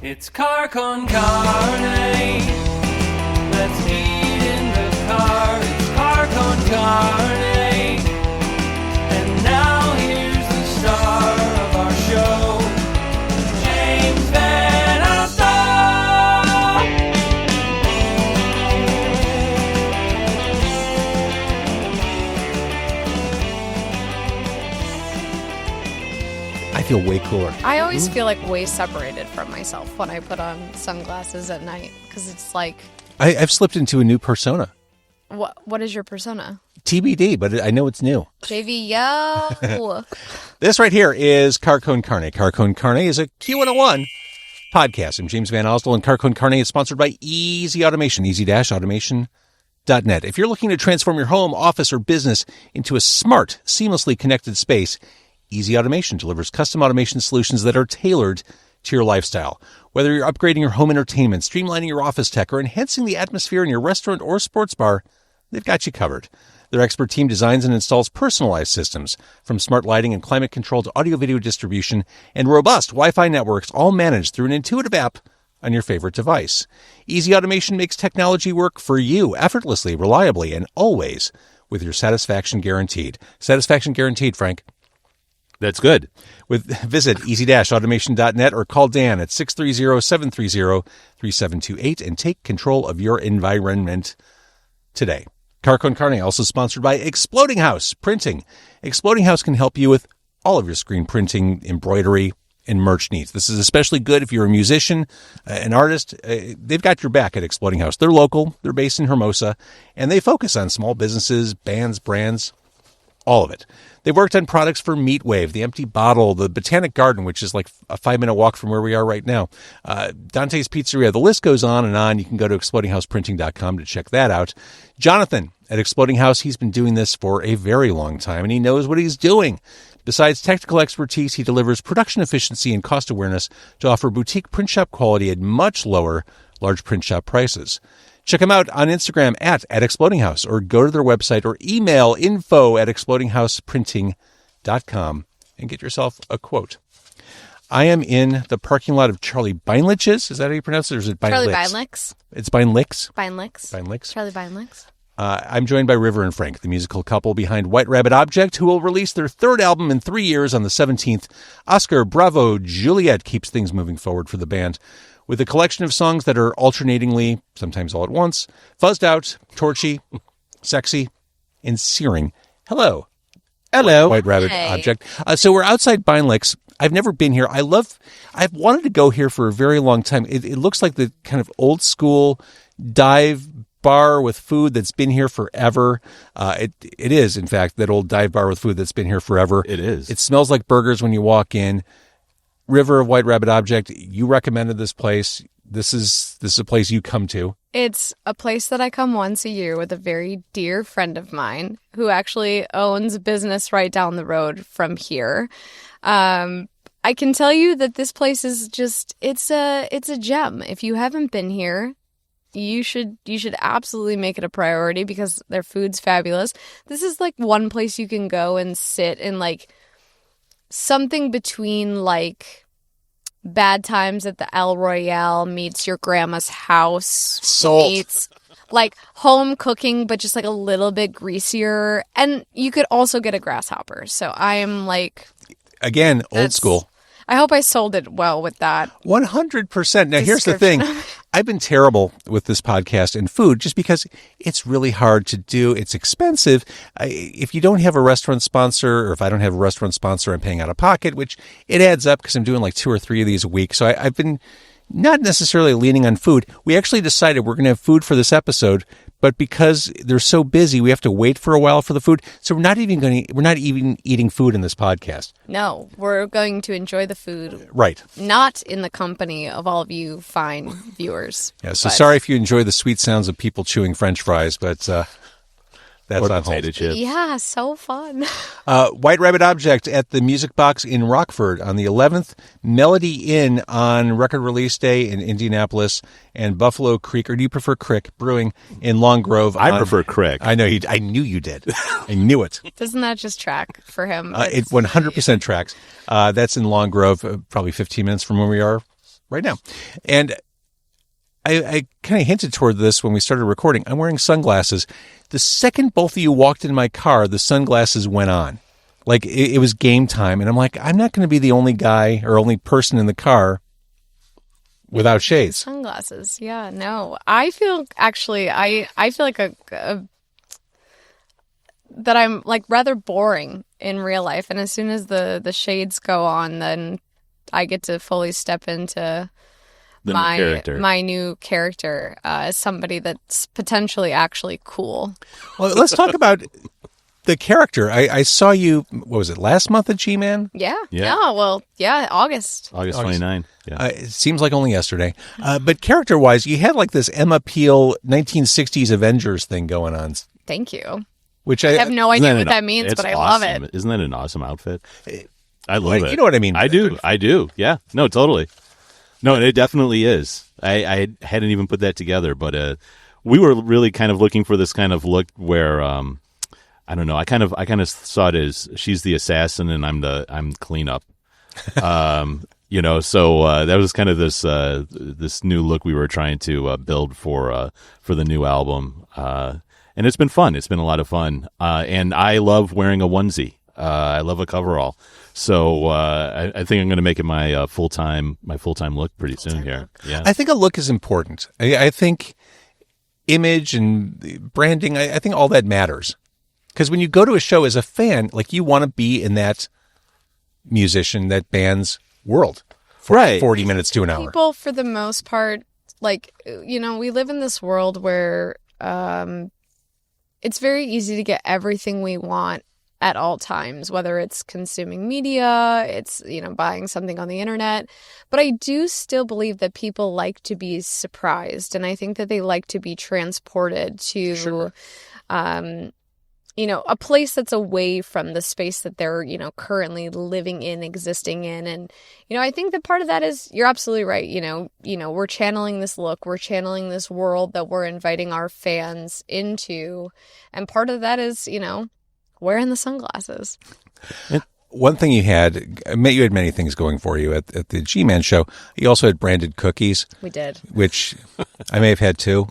It's car con carne. Let's eat in the car. It's car con carne. And now here's the star of our show, James Van Alstyne. I feel way cooler. I always feel like way separated from myself when I put on sunglasses at night because it's like... I've slipped into a new persona. What is your persona? TBD, but I know it's new. JV, yo. This right here is Car Con Carne. Car Con Carne is a Q101 podcast. I'm James Van Alstyne, and Car Con Carne is sponsored by Easy Automation, easy-automation.net. If you're looking to transform your home, office, or business into a smart, seamlessly connected space, Easy Automation delivers custom automation solutions that are tailored to your lifestyle. Whether you're upgrading your home entertainment, streamlining your office tech, or enhancing the atmosphere in your restaurant or sports bar, they've got you covered. Their expert team designs and installs personalized systems, from smart lighting and climate control to audio-video distribution and robust Wi-Fi networks, all managed through an intuitive app on your favorite device. Easy Automation makes technology work for you effortlessly, reliably, and always with your satisfaction guaranteed. Satisfaction guaranteed, Frank. That's good. Visit easy-automation.net or call Dan at 630-730-3728 and take control of your environment today. Car Con Carne, also sponsored by Exploding House Printing. Exploding House can help you with all of your screen printing, embroidery, and merch needs. This is especially good if you're a musician, an artist. They've got your back at Exploding House. They're local, they're based in Hermosa, and they focus on small businesses, bands, brands, all of it. They've worked on products for Meat Wave, the Empty Bottle, the Botanic Garden, which is like a 5-minute walk from where we are right now, Dante's Pizzeria. The list goes on and on. You can go to explodinghouseprinting.com to check that out. Jonathan at Exploding House, he's been doing this for a very long time, and he knows what he's doing. Besides technical expertise, he delivers production efficiency and cost awareness to offer boutique print shop quality at much lower large print shop prices. Check them out on Instagram at Exploding House, or go to their website or email info@explodinghouseprinting.com and get yourself a quote. I am in the parking lot of Charlie Beinlich's. Is that how you pronounce it, or is it Beinlich's? Charlie Beinlich's. It's Beinlich's? Beinlich's. Charlie Beinlich's. I'm joined by River and Frank, the musical couple behind wht.rbbt.obj, who will release their third album in 3 years on the 17th. Oscar Bravo Juliett keeps things moving forward for the band with a collection of songs that are alternatingly, sometimes all at once, fuzzed out, torchy, sexy, and searing. Hello. White Rabbit Object. So we're outside Beinlich's. I've never been here. I've wanted to go here for a very long time. It looks like the kind of old school dive bar with food that's been here forever. It is, in fact, that old dive bar with food that's been here forever. It is. It smells like burgers when you walk in. River of White Rabbit Object, you recommended this place. This is a place you come to. It's a place that I come once a year with a very dear friend of mine who actually owns a business right down the road from here. I can tell you that this place is just, it's a gem. If you haven't been here, you should absolutely make it a priority because their food's fabulous. This is like one place you can go and sit and like something between like Bad Times at the El Royale meets Your Grandma's House meets like home cooking, but just like a little bit greasier. And you could also get a grasshopper. So I am like, again, old school. I hope I sold it well with that. 100%. Now, here's the thing. I've been terrible with this podcast and food just because it's really hard to do. It's expensive. If you don't have a restaurant sponsor, or if I don't have a restaurant sponsor, I'm paying out of pocket, which it adds up because I'm doing like 2 or 3 of these a week. So I've been not necessarily leaning on food. We actually decided we're going to have food for this episode, but because they're so busy, we have to wait for a while for the food. So we're not even eating food in this podcast. No, we're going to enjoy the food. Right. Not in the company of all of you fine viewers. Yeah, so sorry if you enjoy the sweet sounds of people chewing French fries, but that's on hold. Yeah, so fun. White Rabbit Object at the Music Box in Rockford on the 11th. Melody Inn on record release day in Indianapolis. And Buffalo Creek, or do you prefer Crick, Brewing in Long Grove. I prefer Crick. I know. I knew you did. I knew it. Doesn't that just track for him? It 100% tracks. That's in Long Grove, probably 15 minutes from where we are. right now. And I kind of hinted toward this when we started recording. I'm wearing sunglasses. The second both of you walked in my car, the sunglasses went on. Like it was game time. And I'm like, I'm not going to be the only guy or only person in the car without shades. Sunglasses. Yeah, no. I feel actually, I feel like that I'm like rather boring in real life. And as soon as the shades go on, then I get to fully step into my new character as somebody that's potentially actually cool. Well, let's talk about the character. I saw you, what was it, last month at G-Man? Yeah. August. August 29. Yeah. It seems like only yesterday. But character-wise, you had like this Emma Peel 1960s Avengers thing going on. Thank you. Which I have no idea what that means, but I love awesome. it. Isn't that an awesome outfit? I love it. You know what I mean? I do. Yeah. No, totally. No, it definitely is. I hadn't even put that together, but we were really kind of looking for this kind of look where I don't know. I kind of saw it as she's the assassin and I'm cleanup. You know, so that was kind of this new look we were trying to build for the new album, and it's been fun. It's been a lot of fun, and I love wearing a onesie. I love a coverall. So I think I'm going to make it my full-time look pretty soon here. Yeah, I think a look is important. I think image and branding, I think all that matters. Because when you go to a show as a fan, like you want to be in that musician, that band's world for 40 minutes to an hour. People, for the most part, like, you know, we live in this world where it's very easy to get everything we want at all times, whether it's consuming media, it's, you know, buying something on the internet. But I do still believe that people like to be surprised. And I think that they like to be transported to, you know, a place that's away from the space that they're, you know, currently living in, existing in. And, you know, I think that part of that is, you're absolutely right. You know, we're channeling this look, we're channeling this world that we're inviting our fans into. And part of that is, you know, wearing the sunglasses. One thing you had many things going for you at the G-Man show. You also had branded cookies. We did. Which I may have had too.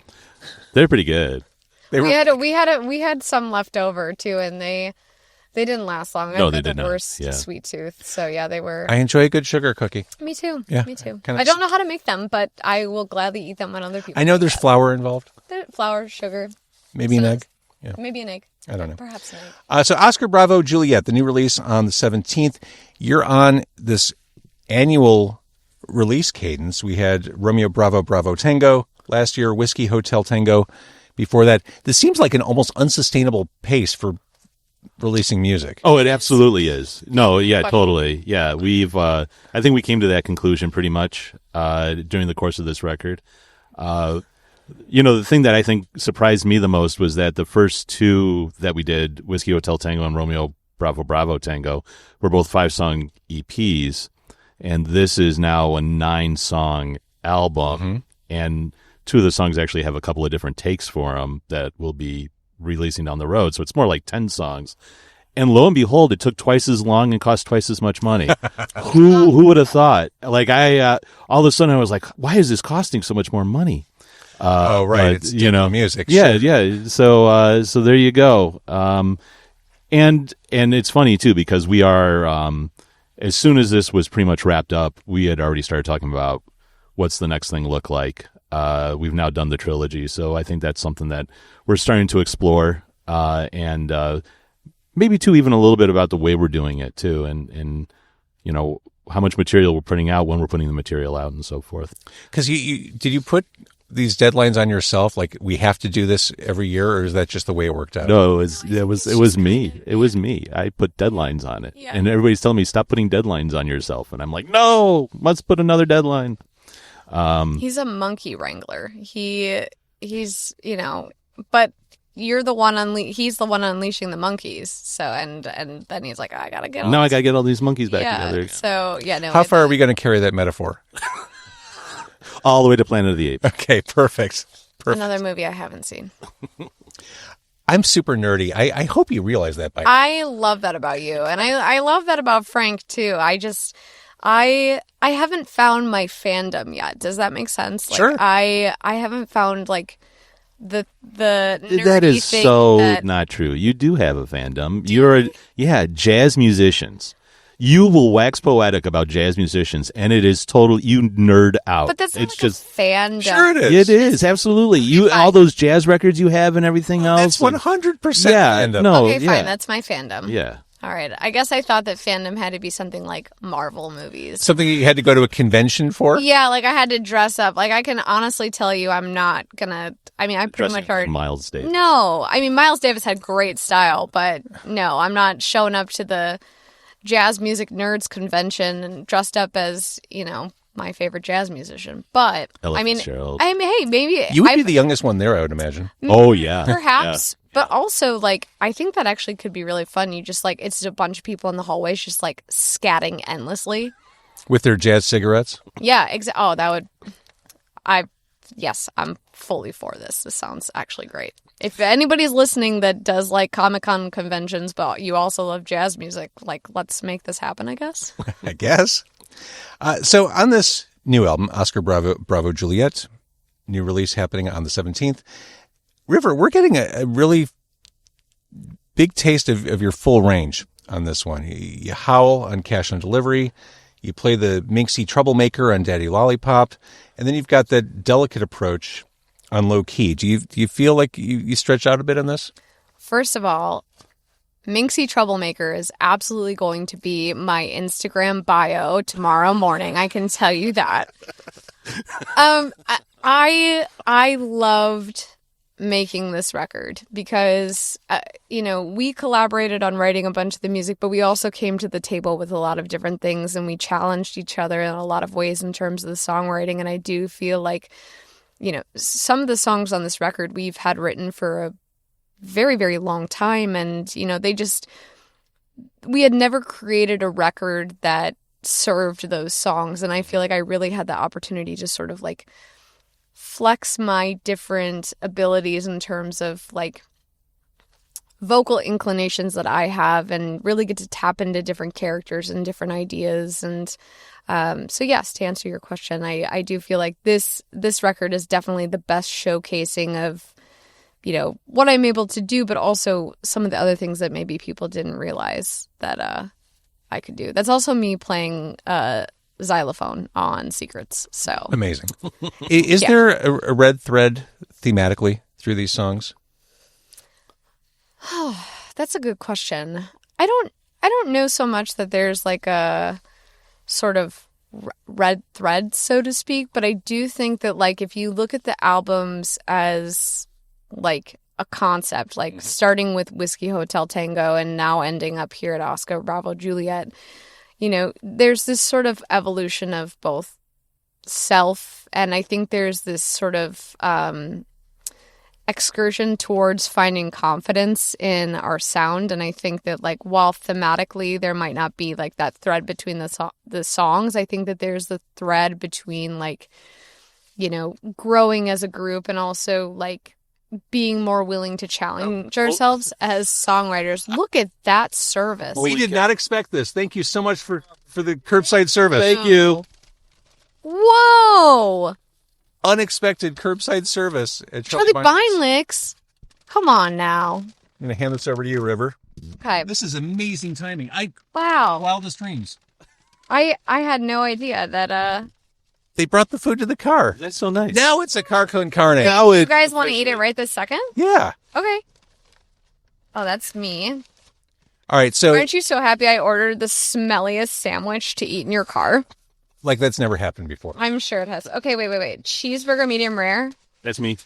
They're pretty good. We had some left over too, and they didn't last long. No, I they had did the not. worst Yeah. sweet tooth. So yeah, they were. I enjoy a good sugar cookie. Me too. Yeah. Me too. Kind of I don't know how to make them, but I will gladly eat them when other people. I know there's flour involved. Flour, sugar. Maybe an egg. Yeah. Maybe an egg. I don't know. Perhaps an egg. So Oscar Bravo Juliett, the new release on the 17th. You're on this annual release cadence. We had Romeo Bravo Bravo Tango last year, Whiskey Hotel Tango before that. This seems like an almost unsustainable pace for releasing music. Oh, it absolutely is. No, yeah, totally. Yeah, we've. I think we came to that conclusion pretty much during the course of this record. You know, the thing that I think surprised me the most was that the first two that we did, Whiskey Hotel Tango and Romeo Bravo Bravo Tango, were both 5-song EPs, and this is now a 9-song album, and 2 of the songs actually have a couple of different takes for them that we'll be releasing down the road, so it's more like 10 songs. And lo and behold, it took twice as long and cost twice as much money. Who would have thought? Like all of a sudden I was like, why is this costing so much more money? Right. But, it's music. Yeah, yeah. So there you go. And it's funny too, because we are, as soon as this was pretty much wrapped up, we had already started talking about what's the next thing look like. We've now done the trilogy. So I think that's something that we're starting to explore, and maybe too, even a little bit about the way we're doing it too. And you know, how much material we're putting out, when we're putting the material out, and so forth. Because did you put these deadlines on yourself? Like, we have to do this every year, or is that just the way it worked out? No, it was me. It was me. I put deadlines on it, and everybody's telling me stop putting deadlines on yourself, and I'm like, no, let's put another deadline. He's a monkey wrangler. He's you know, but you're the one he's the one unleashing the monkeys. So and then he's like, I gotta get all these monkeys back together. So yeah, no. How far are we going to carry that metaphor? All the way to Planet of the Apes. Okay, perfect. Another movie I haven't seen. I'm super nerdy. I hope you realize that by now. I love that about you, and I love that about Frank too. I haven't found my fandom yet. Does that make sense? Like, Sure. I haven't found like the nerdy That is thing so that- not true. You do have a fandom. Jazz musicians. You will wax poetic about jazz musicians, and it is total. You nerd out. But that's not it's like just a fandom. Sure it is. It is absolutely you. All those jazz records you have and everything else. That's 100% Yeah, fandom. no, Okay, fine. yeah, That's my fandom. yeah. All right. I guess I thought that fandom had to be something like Marvel movies. Something you had to go to a convention for? Yeah, like I had to dress up. Like I can honestly tell you I'm not gonna I pretty Dressing much already Miles Davis. No. I mean Miles Davis had great style, but no, I'm not showing up to the jazz music nerds convention and dressed up as, my favorite jazz musician. But Ella I mean Fitzgerald. hey, maybe You would be the youngest one there, I would imagine. Oh yeah, perhaps. But also, like, I think that actually could be really fun. You just, like, it's a bunch of people in the hallways just, like, scatting endlessly. With their jazz cigarettes? Yeah, Oh, that would... Yes, I'm fully for this. This sounds actually great. If anybody's listening that does, like, Comic-Con conventions, but you also love jazz music, like, let's make this happen, I guess. I guess. So on this new album, Oscar Bravo Juliett, new release happening on the 17th, River, we're getting a really big taste of your full range on this one. You howl on Cash on Delivery. You play the minxy troublemaker on Daddy Lollipop. And then you've got that delicate approach on Low Key. Do you feel like you stretch out a bit on this? First of all, minxy troublemaker is absolutely going to be my Instagram bio tomorrow morning. I can tell you that. I loved making this record because, we collaborated on writing a bunch of the music, but we also came to the table with a lot of different things and we challenged each other in a lot of ways in terms of the songwriting. And I do feel like, some of the songs on this record we've had written for a very, very long time. And, we had never created a record that served those songs. And I feel like I really had the opportunity to sort of like flex my different abilities in terms of like vocal inclinations that I have and really get to tap into different characters and different ideas. And so yes, to answer your question, I do feel like this record is definitely the best showcasing of, what I'm able to do, but also some of the other things that maybe people didn't realize that I could do. That's also me playing xylophone on Secrets. So Amazing. Is there a red thread thematically through these songs? Oh, that's a good question. I don't know so much that there's like a sort of red thread, so to speak, but I do think that like if you look at the albums as like a concept, like starting with Whiskey Hotel Tango and now ending up here at Oscar Bravo Juliett, there's this sort of evolution of both self, and I think there's this sort of excursion towards finding confidence in our sound. And I think that like while thematically there might not be like that thread between the songs, I think that there's the thread between like, growing as a group and also like being more willing to challenge ourselves as songwriters. Look at that service. We did not expect this. Thank you so much for the curbside service. Thank you. Whoa! Unexpected curbside service at Charlie Beinlich. Come on now. I'm going to hand this over to you, River. Okay. This is amazing timing. Wow. Wildest dreams. I had no idea that They brought the food to the car. That's so nice. Now it's a car con carne. Now you guys want to eat it right this second? Yeah. Okay. Oh, that's me. All right. So, Aren't you so happy I ordered the smelliest sandwich to eat in your car? like, that's never happened before. I'm sure it has. Okay, wait. Cheeseburger medium rare. That's me.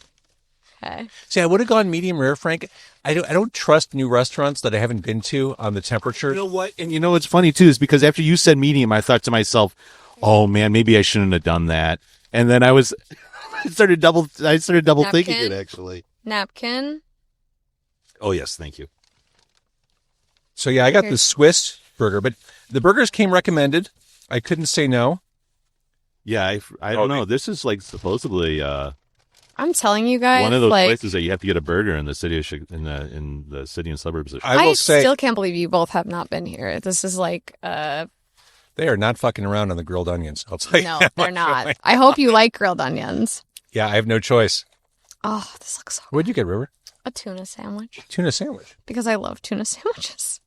Okay. See, I would have gone medium rare, Frank. I don't trust new restaurants that I haven't been to on the temperature. You know what? And you know what's funny too is because after you said medium, I thought to myself, "Oh man, maybe I shouldn't have done that." And then I started double thinking it actually. Napkin. Oh yes, thank you. So yeah, I got the Swiss burger, but the burgers came recommended. I couldn't say no. Yeah, I don't know. This is like supposedly I'm telling you guys, one of those like, places that you have to get a burger in the city of in the city and suburbs. I will say, still can't believe you both have not been here. This is like They are not fucking around on the grilled onions. I'll tell you. No, that they're much. not. I hope you like grilled onions. Yeah, I have no choice. Oh, this looks so good. What'd you get, River? A tuna sandwich. Tuna sandwich. Because I love tuna sandwiches.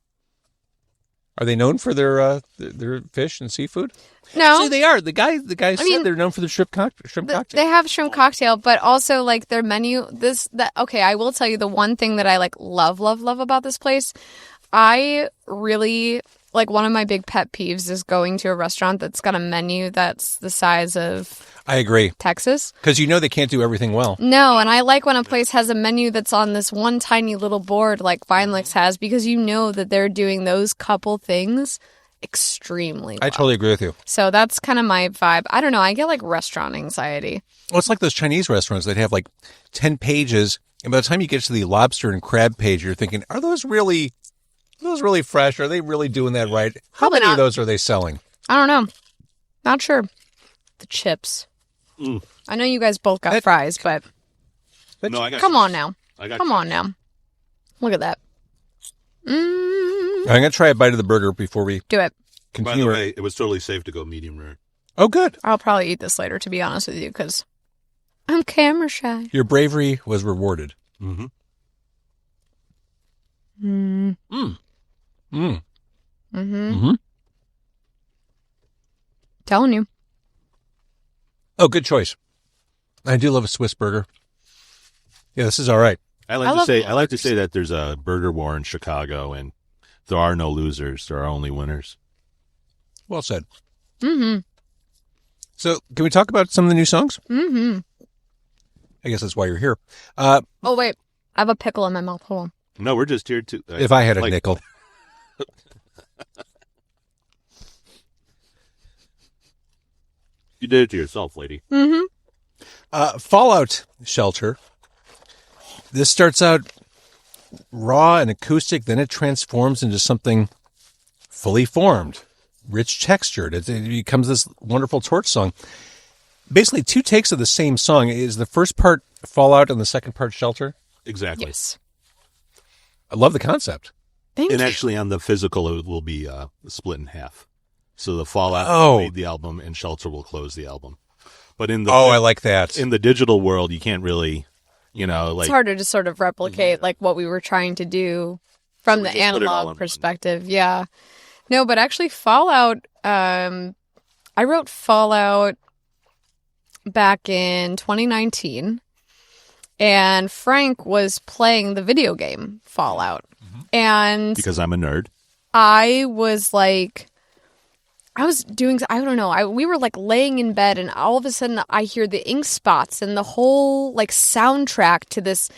Are they known for their fish and seafood? No. See, they are. The guy said mean, they're known for the shrimp cocktail. They have shrimp cocktail, but also like their menu. Okay, I will tell you the one thing that I like love about this place. I really like one of my big pet peeves is going to a restaurant that's got a menu that's the size of I agree. Texas. Because you know they can't do everything well. No, and I like when a place has a menu that's on this one tiny little board like Beinlich's has because you know that they're doing those couple things extremely well. I totally agree with you. So that's kind of my vibe. I don't know. I get like restaurant anxiety. Well, it's like those Chinese restaurants that have like 10 pages. And by the time you get to the lobster and crab page, you're thinking, are those really fresh? Are they really doing that right? How Probably many not. of those are they selling? I don't know. Not sure. The chips. I know you guys both got fries, but No, I got come on now. I got Come on now. Look at that. I'm going to try a bite of the burger before we Do it. By the continue. way, it was totally safe to go medium rare. Oh, good. I'll probably eat this later, to be honest with you, because I'm camera shy. Your bravery was rewarded. Mm-hmm. Telling you. Oh, good choice. I do love a Swiss burger. Yeah, this is all right. I like to say that there's a burger war in Chicago, and there are no losers. There are only winners. Well said. Mm-hmm. So, can we talk about some of the new songs? Mm-hmm. I guess that's why you're here. Oh, wait. I have a pickle in my mouth. Hold on. No, we're just here to. If I had a nickel. You did it to yourself, lady. Fallout Shelter. This starts out raw and acoustic, then it transforms into something fully formed, rich textured. It becomes this wonderful torch song. Basically, 2 takes of the same song. Is the first part Fallout and the second part Shelter? Exactly. Yes. I love the concept. Thank And you. actually, on the physical, it will be split in half. So the Fallout Oh. will lead the album, and Shelter will close the album. But in the I like that. in the digital world, you can't really, like It's harder to sort of replicate like what we were trying to do from the just put it all in analog one. perspective. Yeah. No, but actually Fallout, I wrote Fallout back in 2019 and Frank was playing the video game Fallout. And because I'm a nerd. I was like, I don't know. We were like laying in bed and all of a sudden I hear the ink spots and the whole like soundtrack to this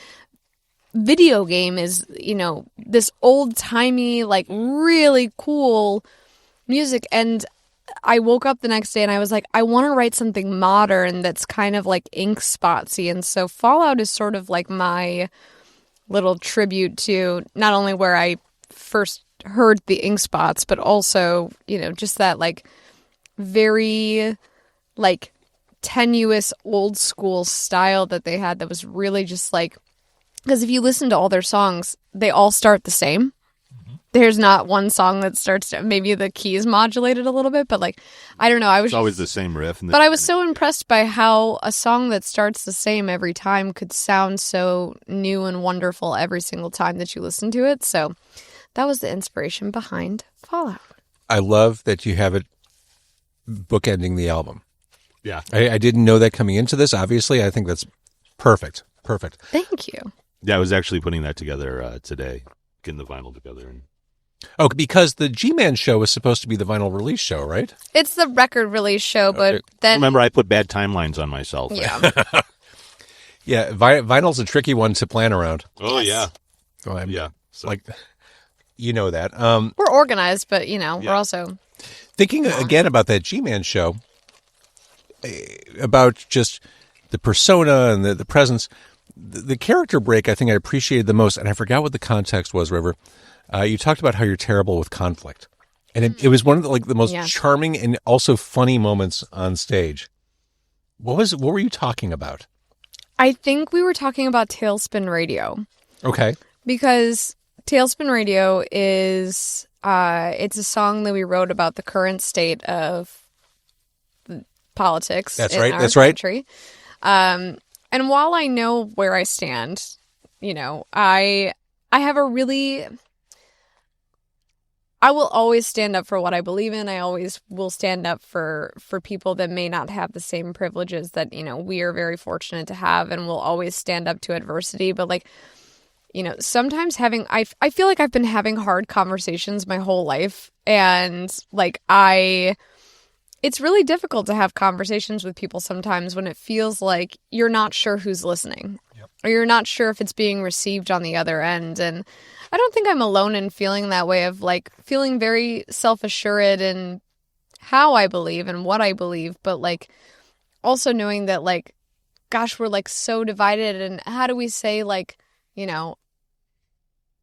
video game is, this old timey, like really cool music. And I woke up the next day and I was like, I want to write something modern that's kind of like ink spotsy. And so Fallout is sort of like my little tribute to not only where I first heard the ink spots, but also, just that like very like tenuous old school style that they had that was really just like, because if you listen to all their songs, they all start the same. There's not one song that starts, maybe the keys modulated a little bit, but like, I don't know. It's always the same riff. But I was so impressed by how a song that starts the same every time could sound so new and wonderful every single time that you listen to it. So that was the inspiration behind Fallout. I love that you have it bookending the album. Yeah. I didn't know that coming into this, obviously. I think that's perfect. Perfect. Thank you. Yeah, I was actually putting that together today, getting the vinyl together. And Oh, because the G-Man show was supposed to be the vinyl release show, right? It's the record release show, but then... remember, I put bad timelines on myself. Yeah. Yeah, vinyl's a tricky one to plan around. Oh, yeah. Well, Yeah. So, Like, you know that. We're organized, but, we're also... Thinking again about that G-Man show, about just the persona and the presence, the character break I think I appreciated the most, and I forgot what the context was, River. You talked about how you're terrible with conflict. And it was one of the most charming and also funny moments on stage. What were you talking about? I think we were talking about Tailspin Radio. Okay. Because Tailspin Radio is It's a song that we wrote about the current state of politics That's in right. our That's right. country. And while I know where I stand, you know, I have a really... I will always stand up for what I believe in. I always will stand up for people that may not have the same privileges that, you know, we are very fortunate to have, and will always stand up to adversity. But like, you know, sometimes I feel like I've been having hard conversations my whole life, and like it's really difficult to have conversations with people sometimes when it feels like you're not sure who's listening. Yep. Or you're not sure if it's being received on the other end. And I don't think I'm alone in feeling that way, of like feeling very self-assured in how I believe and what I believe, but like also knowing that like, gosh, we're like so divided, and how do we say like, you know,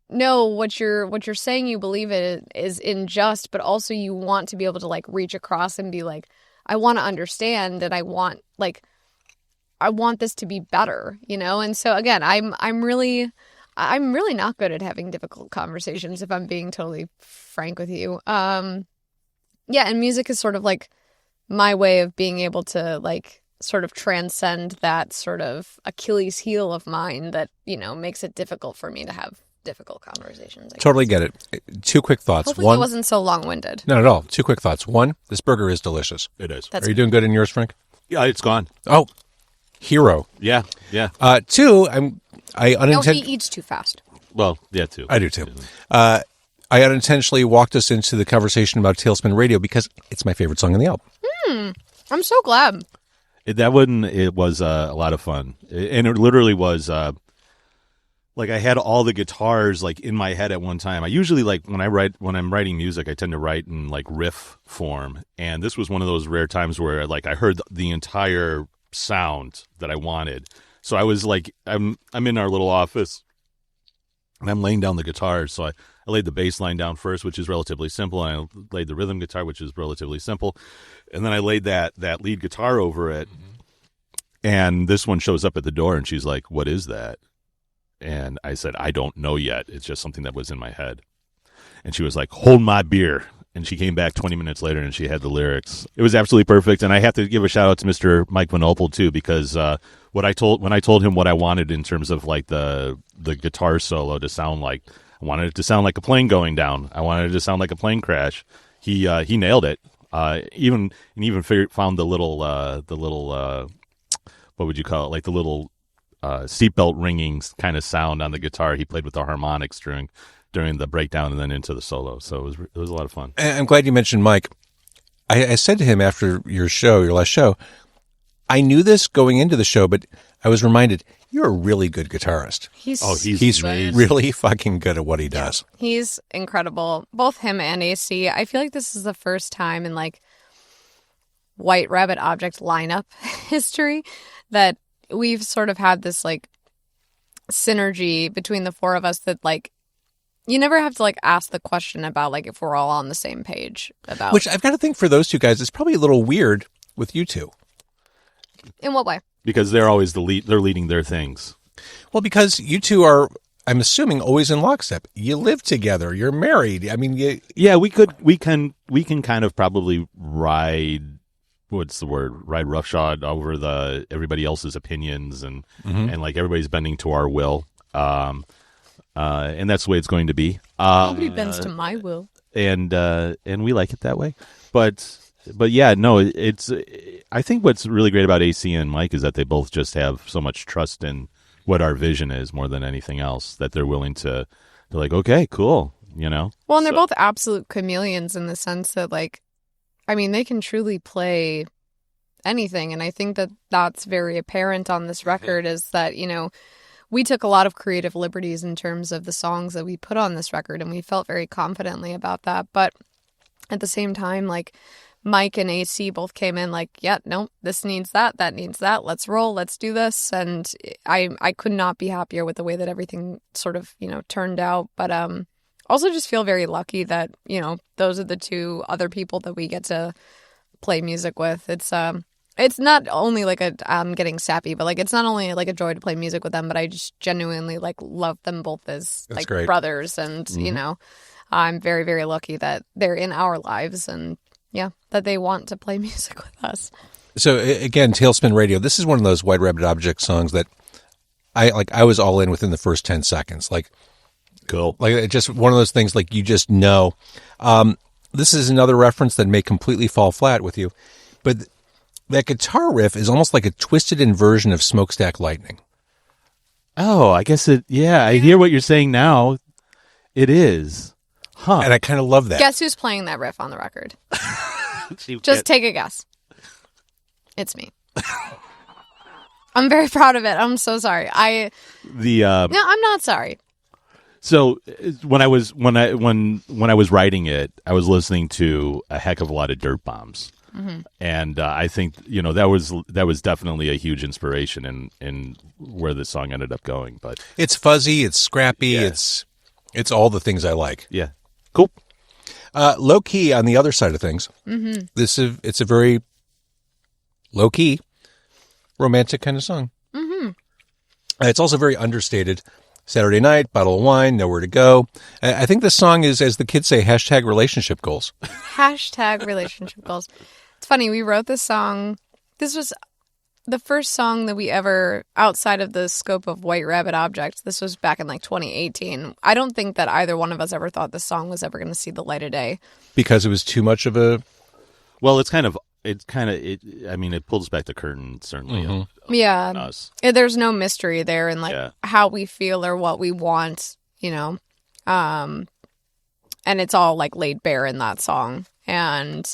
no, what you're saying you believe in is unjust, but also you want to be able to like reach across and be like, I want to understand, and I want this to be better, you know? And so again, I'm really not good at having difficult conversations, if I'm being totally frank with you. Yeah, and music is sort of like my way of being able to like sort of transcend that sort of Achilles heel of mine that, you know, makes it difficult for me to have difficult conversations. Totally get it. Two quick thoughts. Hopefully One, it wasn't so long-winded. not at all. Two quick thoughts. One, this burger is delicious. It is. That's Are you doing good in yours, Frank? Yeah, it's gone. Oh, hero. Yeah, yeah. Two, I No, he unintentionally... eats too fast. Well, yeah, too. I do too. I unintentionally walked us into the conversation about Tailspin Radio because it's my favorite song on the album. I'm so glad. It was a lot of fun. And it literally was... like I had all the guitars like in my head at one time. I usually like when I'm writing music, I tend to write in like riff form. And this was one of those rare times where like I heard the entire sound that I wanted. So I was like, I'm in our little office and I'm laying down the guitars. So I laid the bass line down first, which is relatively simple. And I laid the rhythm guitar, which is relatively simple. And then I laid that lead guitar over it. Mm-hmm. And this one shows up at the door and she's like, "What is that?" And I said, "I don't know yet. It's just something that was in my head." And she was like, "Hold my beer." And she came back 20 minutes later and she had the lyrics. It was absolutely perfect. And I have to give a shout out to Mr. Mike Van Opel too, because when I told him what I wanted in terms of like the guitar solo to sound like, I wanted it to sound like a plane going down. I wanted it to sound like a plane crash. He nailed it. Even found the little what would you call it? Like the little seatbelt ringing kind of sound on the guitar. He played with the harmonics during the breakdown and then into the solo. So it was a lot of fun. And I'm glad you mentioned Mike. I said to him after your last show, I knew this going into the show, but I was reminded, you're a really good guitarist. He's really fucking good at what he does. He's incredible. Both him and AC. I feel like this is the first time in like White Rabbit Object lineup history that we've sort of had this like synergy between the four of us that like you never have to like ask the question about like if we're all on the same page about. Which I've got to think for those two guys, it's probably a little weird with you two. In what way? Because they're always they're leading their things. Well, because you two are, I'm assuming, always in lockstep. You live together. You're married. I mean, yeah, we can kind of probably ride. What's the word? Ride roughshod over everybody else's opinions and like everybody's bending to our will. And that's the way it's going to be. Nobody bends to my will. And we like it that way. But yeah, no, it's. I think what's really great about AC and Mike is that they both just have so much trust in what our vision is more than anything else, that they're willing to. They're like, okay, cool, you know. Well, and they're both absolute chameleons in the sense that, like, I mean, they can truly play anything, and I think that that's very apparent on this record. Is that, you know, we took a lot of creative liberties in terms of the songs that we put on this record, and we felt very confidently about that. But at the same time, like, Mike and AC both came in like, yeah, no, this needs that needs that. Let's roll. Let's do this. And I could not be happier with the way that everything sort of, you know, turned out. But also just feel very lucky that, you know, those are the two other people that we get to play music with. It's not only like I'm getting sappy, but like it's not only like a joy to play music with them, but I just genuinely like love them both as like great. brothers, and you know. I'm very, very lucky that they're in our lives and, yeah, that they want to play music with us. So again, Tailspin Radio, this is one of those White Rabbit Object songs that I was all in within the first 10 seconds. Like, Cool. like it's just one of those things like you just know. This is another reference that may completely fall flat with you, but that guitar riff is almost like a twisted inversion of Smokestack Lightning. Oh, I guess I hear what you're saying now. It is. Huh. And I kind of love that. Guess who's playing that riff on the record? Just take a guess. It's me. I'm very proud of it. I'm so sorry. No, I'm not sorry. So when I was writing it, I was listening to a heck of a lot of Dirt Bombs, and I think that was definitely a huge inspiration in where the song ended up going. But It's fuzzy, it's scrappy, Yeah. it's all the things I like. yeah, cool. Low key on the other side of things. It's a very low key, romantic kind of song. It's also very understated. Saturday night, bottle of wine, nowhere to go. I think this song is, as the kids say, hashtag relationship goals. Hashtag relationship goals. It's funny, we wrote this song. This was the first song that we ever, outside of the scope of White Rabbit Object, this was back in like 2018. I don't think that either one of us ever thought this song was ever going to see the light of day. Because it was too much of a... Well, it pulls back the curtain, certainly. On Yeah. us. There's no mystery there in like Yeah. how we feel or what we want, and it's all like laid bare in that song. And,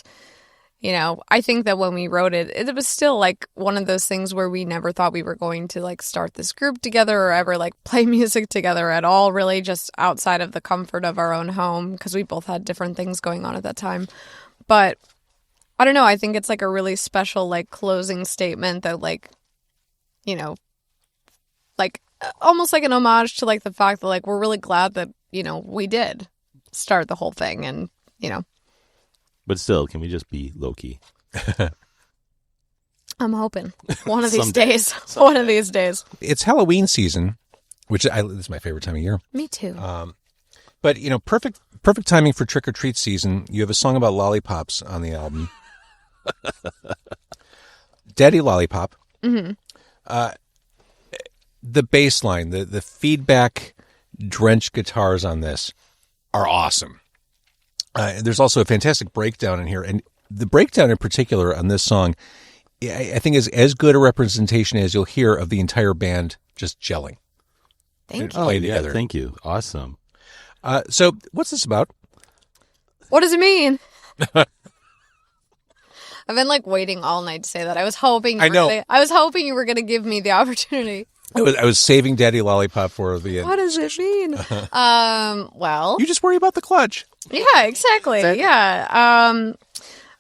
I think that when we wrote it, it was still like one of those things where we never thought we were going to like start this group together or ever like play music together at all, really just outside of the comfort of our own home because we both had different things going on at that time. But I don't know. I think it's like a really special like closing statement that like, like almost like an homage to like the fact that like we're really glad that, we did start the whole thing and, But still, can we just be low key? I'm hoping one of these Someday. days, one of these days. It's Halloween season, which this is my favorite time of year. Me too. But, perfect timing for trick-or-treat season. You have a song about lollipops on the album. Daddy Lollipop. The bass line, the feedback-drenched guitars on this are awesome. There's also a fantastic breakdown in here. And the breakdown in particular on this song, I think is as good a representation as you'll hear of the entire band just gelling. Thank you. you. Play yeah, together. thank you. Awesome. So what's this about? What does it mean? I've been like waiting all night to say that. I was hoping. I know. I was hoping you were going to give me the opportunity. I was saving Daddy Lollipop for the end. What does it mean? Well, You just worry about the clutch. yeah, exactly. Yeah.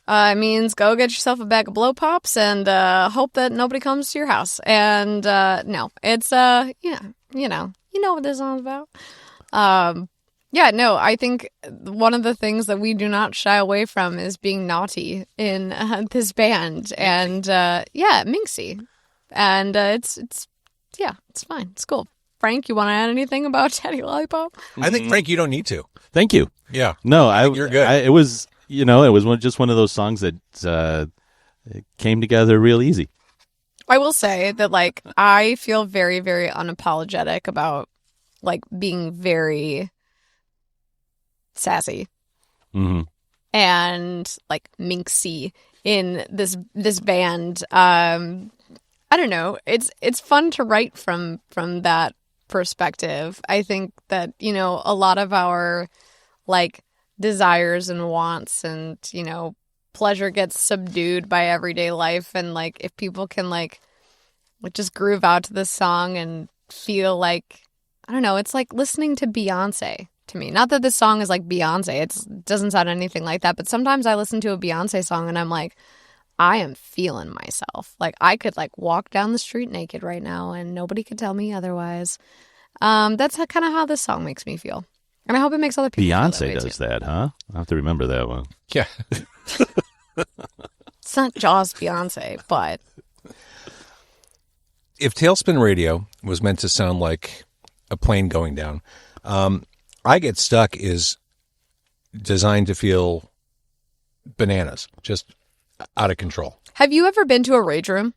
It means go get yourself a bag of blow pops and hope that nobody comes to your house. And no, it's you know what this song's about. Yeah, no, I think one of the things that we do not shy away from is being naughty in this band, and yeah, minxy, and it's fine, it's cool. Frank, you want to add anything about Daddy Lollipop? I think, Frank, you don't need to. Thank you. Yeah. No, You're good. it was just one of those songs that it came together real easy. I will say that, like, I feel very, very unapologetic about, like, being very sassy and, like, minxy in this band. I don't know. It's fun to write from that perspective. I think that, a lot of our, like, desires and wants and, pleasure gets subdued by everyday life. And, like, if people can, like just groove out to this song and feel like, I don't know, it's like listening to Beyonce to me. Not that this song is like Beyonce. It doesn't sound anything like that. But sometimes I listen to a Beyonce song and I'm like, I am feeling myself. Like, I could, like, walk down the street naked right now and nobody could tell me otherwise. That's kind of how this song makes me feel. And I hope it makes other people feel that way Beyonce does too. that, huh? I have to remember that one. Yeah. It's not Jaws Beyonce, but If Tailspin Radio was meant to sound like a plane going down, I Get Stuck is designed to feel bananas, just out of control. Have you ever been to a rage room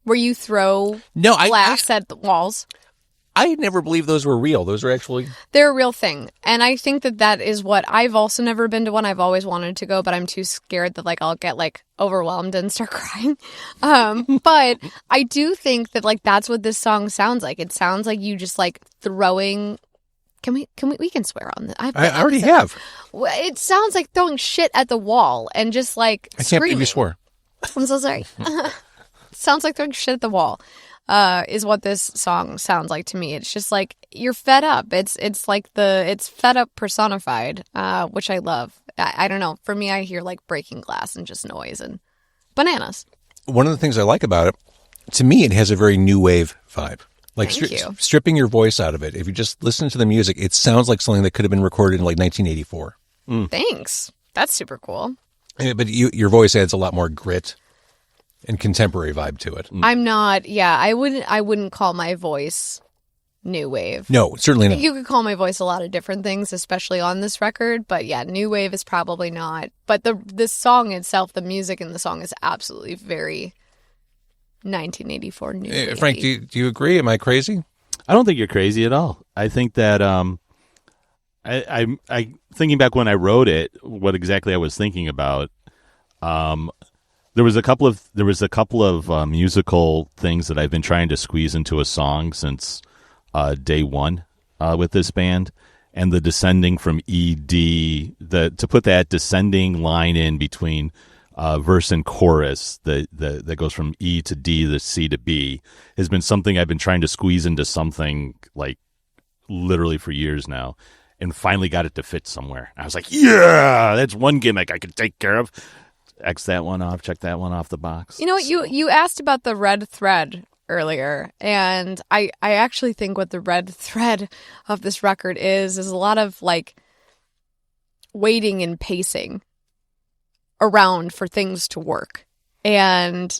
where you throw No, glass at the walls? I never believed those were real. Those are actually... They're a real thing. And I think that is what I've also never been to one. I've always wanted to go, but I'm too scared that I'll get overwhelmed and start crying. But I do think that that's what this song sounds like. It sounds like you just throwing... we can swear on this. I already have. It sounds like throwing shit at the wall and just I can't believe you swore. I'm so sorry. Sounds like throwing shit at the wall. Is what this song sounds like to me. It's just you're fed up. It's fed up personified, which I love. I don't know. For me, I hear breaking glass and just noise and bananas. One of the things I like about it, to me, it has a very new wave vibe. Thank you. Stripping your voice out of it. If you just listen to the music, it sounds like something that could have been recorded in 1984. Thanks. That's super cool. But your voice adds a lot more grit and contemporary vibe to it. I'm not. Yeah, I wouldn't call my voice new wave. No, certainly not. You could call my voice a lot of different things, especially on this record. But yeah, new wave is probably not. But this song itself, the music in the song is absolutely very 1984 new wave. Frank, do you agree? Am I crazy? I don't think you're crazy at all. I think that I thinking back when I wrote it, what exactly I was thinking about. There was a couple of musical things that I've been trying to squeeze into a song since day one with this band, and the descending from E-D, to put that descending line in between verse and chorus that goes from E to D, the C to B, has been something I've been trying to squeeze into something literally for years now, and finally got it to fit somewhere. I was like, yeah, that's one gimmick I can take care of. X that one off, check that one off the box. You know what? You asked about the red thread earlier, and I actually think what the red thread of this record is a lot of waiting and pacing around for things to work. And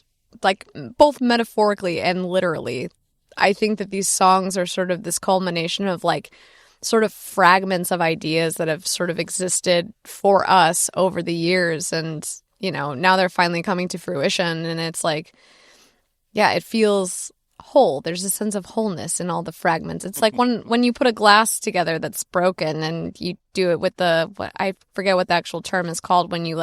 both metaphorically and literally, I think that these songs are sort of this culmination of sort of fragments of ideas that have sort of existed for us over the years, and now they're finally coming to fruition, and it's it feels whole. There's a sense of wholeness in all the fragments. It's like when you put a glass together that's broken and you do it with I forget what the actual term is called, when you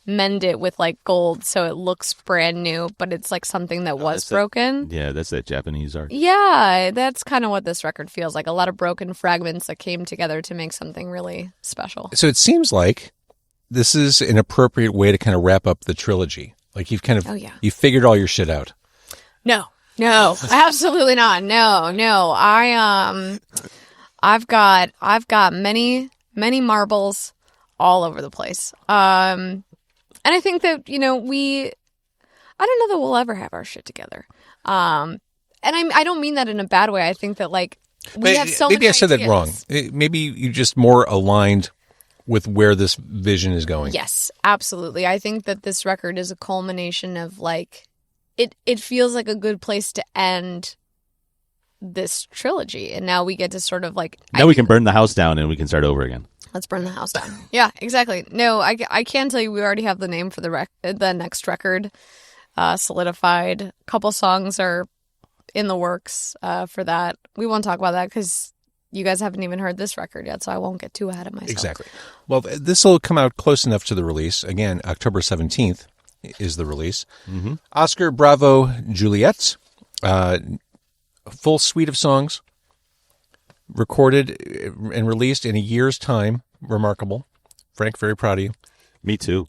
mend it with gold so it looks brand new, but it's something that was broken. That's that Japanese art. Yeah, that's kind of what this record feels like. A lot of broken fragments that came together to make something really special. So it seems like this is an appropriate way to kind of wrap up the trilogy. You've kind of, you figured all your shit out. No, absolutely not. No. I've got many marbles all over the place. And I think that, I don't know that we'll ever have our shit together. And I don't mean that in a bad way. I think that we have so many maybe I said ideas. that wrong. Maybe you're just more aligned with where this vision is going. Yes, absolutely. I think that this record is a culmination of it feels like a good place to end this trilogy. And now we get to sort of now we can burn the house down and we can start over again. Let's burn the house down. Yeah, exactly. No, I can tell you we already have the name for the next record solidified. A couple songs are in the works for that. We won't talk about that because you guys haven't even heard this record yet, so I won't get too ahead of myself. Exactly. Well, this will come out close enough to the release. Again, October 17th is the release. Mm-hmm. Oscar Bravo Juliett, full suite of songs, recorded and released in a year's time. Remarkable. Frank, very proud of you. Me too.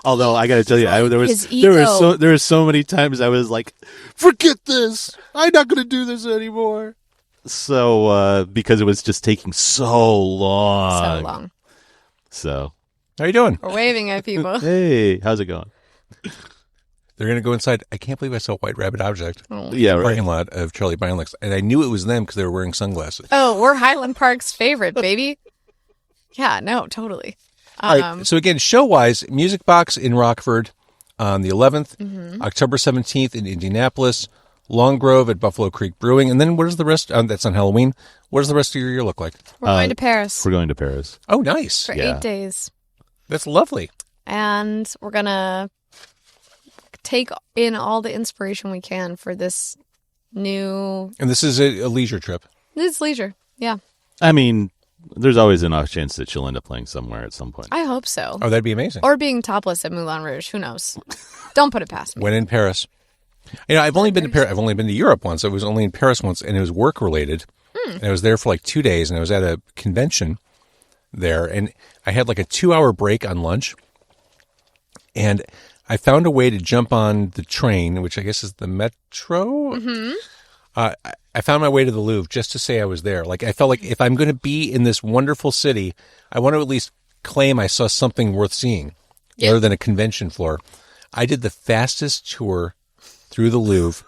Although I got to tell you, there were so many times I was like, "Forget this! I'm not going to do this anymore." So because it was just taking so long. So how you doing? We're waving at people. Hey, how's it going? They're going to go inside. I can't believe I saw a White Rabbit Object. Oh. Yeah, right. Parking lot of Charlie Beinlich, and I knew it was them because they were wearing sunglasses. Oh, we're Highland Park's favorite, baby. Yeah, no, totally. All right. So again, show-wise, Music Box in Rockford on the 11th, October 17th in Indianapolis, Long Grove at Buffalo Creek Brewing, and then what is the rest? That's on Halloween. What does the rest of your year look like? We're going to Paris We're going to Paris. Oh, nice. for Yeah. 8 days. That's lovely. And we're going to take in all the inspiration we can for this new... And this is a leisure trip. It's leisure. Yeah. I mean, there's always an off chance that she'll end up playing somewhere at some point. I hope so. Oh, that'd be amazing. Or being topless at Moulin Rouge. Who knows? Don't put it past me. When in Paris. I've only been to Paris. I've only been to Europe once. I was only in Paris once, and it was work related. And I was there for like 2 days, and I was at a convention there, and I had like a 2-hour break on lunch, and I found a way to jump on the train, which I guess is the metro. Mm-hmm. I found my way to the Louvre just to say I was there. Like I felt like if I'm going to be in this wonderful city, I want to at least claim I saw something worth seeing, rather than a convention floor. I did the fastest tour through the Louvre.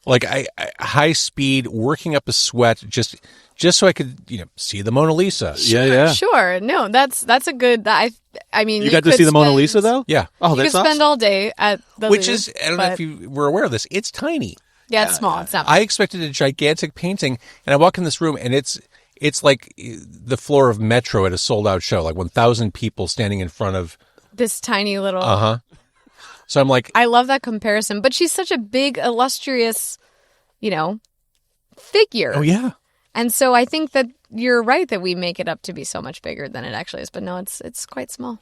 Like I high speed, working up a sweat, just so I could, see the Mona Lisa. Yeah. Sure. No, that's a good... I mean, You got to could see the Mona spend- Lisa, though? Yeah. Oh, You could that's spend awesome. all day at the Which Louvre, is, I don't know if but- you were aware of this, it's tiny. Yeah, it's small. It's not... I expected a gigantic painting, and I walk in this room, and it's like the floor of Metro at a sold-out show, like 1,000 people standing in front of... this tiny little... So I'm like, I love that comparison. But she's such a big, illustrious, figure. oh, yeah. And so I think that you're right that we make it up to be so much bigger than it actually is. But no, it's quite small.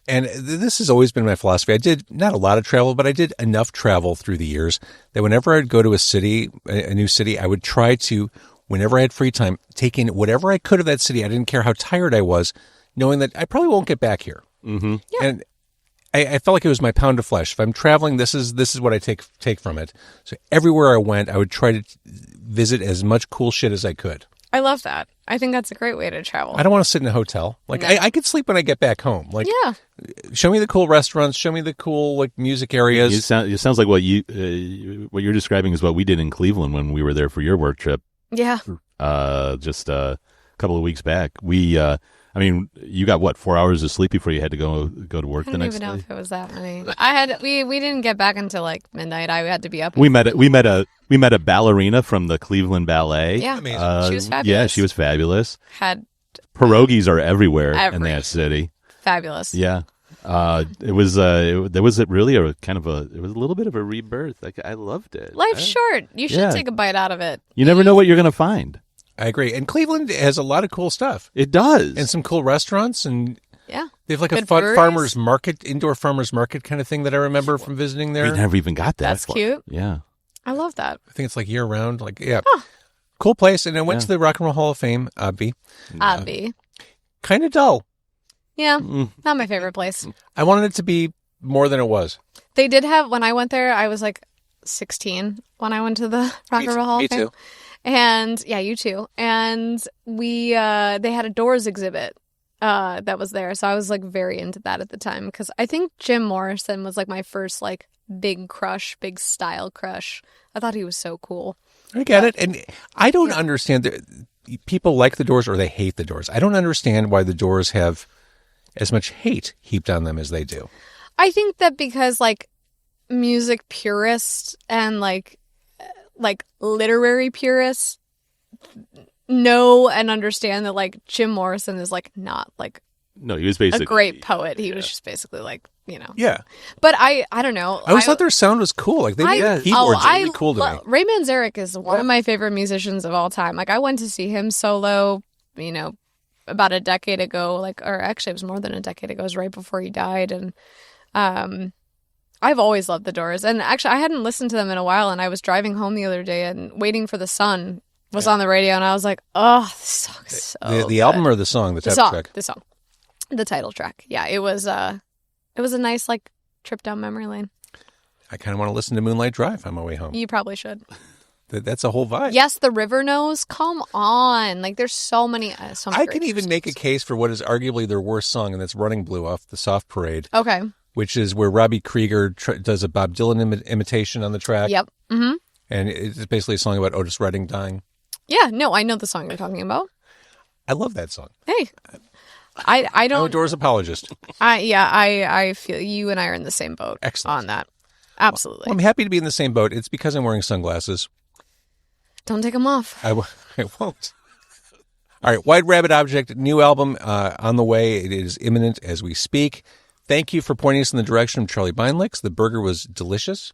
And this has always been my philosophy. I did not a lot of travel, but I did enough travel through the years that whenever I'd go to a city, a new city, I would try to, whenever I had free time, take in whatever I could of that city. I didn't care how tired I was, knowing that I probably won't get back here. Mm-hmm. Yeah. And I felt like it was my pound of flesh. If I'm traveling, this is what I take from it. So everywhere I went, I would try to visit as much cool shit as I could. I love that. I think that's a great way to travel. I don't want to sit in a hotel. Like No. I could sleep when I get back home. Like, Yeah. show me the cool restaurants. Show me the cool music areas. It sounds like what you're describing is what we did in Cleveland when we were there for your work trip. Yeah. Just a couple of weeks back. You got 4 hours of sleep before you had to go to work I the don't next even know day. if it was that many. We didn't get back until like midnight. I had to be up. We met a ballerina from the Cleveland Ballet. Yeah. Amazing. She was fabulous. Yeah, she was fabulous. Had Pierogies are everywhere in Every- that city. fabulous. Yeah. There was a little bit of a rebirth. I loved it. Life's short. You should Yeah. take a bite out of it. You never know what you're going to find. I agree. And Cleveland has a lot of cool stuff It does. and some cool restaurants, and Yeah. they have like a Good fun breweries. farmers market, indoor farmers market kind of thing that I remember from visiting there. we never even got that. That's cute. Yeah. I love that. I think it's like year round. Like, yeah, cool place. And I went to the Rock and Roll Hall of Fame, Obvi. Abby. Kind of dull. Yeah. Not my favorite place. I wanted it to be more than it was. They did have, when I went there, I was like 16 when I went to the Rock and Roll Hall Me of Fame. too. And yeah, you too. And they had a Doors exhibit that was there. So I was like very into that at the time because I think Jim Morrison was like my first like big crush, big style crush. I thought he was so cool. I get it. And I don't understand. People like the Doors or they hate the Doors. I don't understand why the Doors have as much hate heaped on them as they do. I think that because like music purists and like literary purists know and understand that like Jim Morrison is like not like No, he was a basically great poet. He was just basically like, Yeah. But I don't know. I always thought their sound was cool. Like they made keyboards really cool to me. Ray Manzarek is one of my favorite musicians of all time. Like I went to see him solo, about a decade ago, or actually it was more than a decade ago. It was right before he died. And I've always loved the Doors. And actually I hadn't listened to them in a while, and I was driving home the other day and Waiting for the Sun was on the radio, and I was like, oh, this song is so The good. album or the song, the title track? The song. The title track. Yeah, it was a nice like trip down memory lane. I kind of want to listen to Moonlight Drive on my way home. You probably should. That's a whole vibe. Yes, The River Knows. Come on. Like there's so many I can even make a case for what is arguably their worst song, and that's Running Blue off the Soft Parade, Okay. which is where Robbie Krieger does a Bob Dylan imitation on the track. Yep. Mm-hmm. And it's basically a song about Otis Redding dying. Yeah, no, I know the song you're talking about. I love that song. Hey. I I'm a don't Doors apologist. I feel you and I are in the same boat Excellent. on that. Absolutely. Well, I'm happy to be in the same boat. It's because I'm wearing sunglasses. Don't take them off. I won't. All right, White Rabbit Object, new album on the way. It is imminent as we speak. Thank you for pointing us in the direction of Charlie Beinlich. The burger was delicious.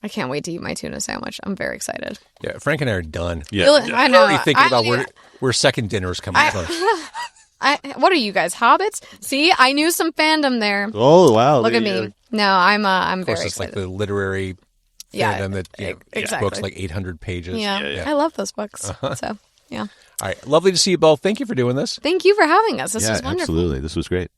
I can't wait to eat my tuna sandwich. I'm very excited. Yeah, Frank and I are done. Yeah. Really? I know. We're already thinking about where second dinner is coming from. What are you guys, hobbits? See, I knew some fandom there. Oh, wow. Look at me. No, I'm Of course, very it's like excited. the literary fandom that exactly. books like 800 pages. Yeah, I love those books. So, yeah. All right, lovely to see you both. Thank you for doing this. Thank you for having us. This Yeah, was wonderful. absolutely. This was great.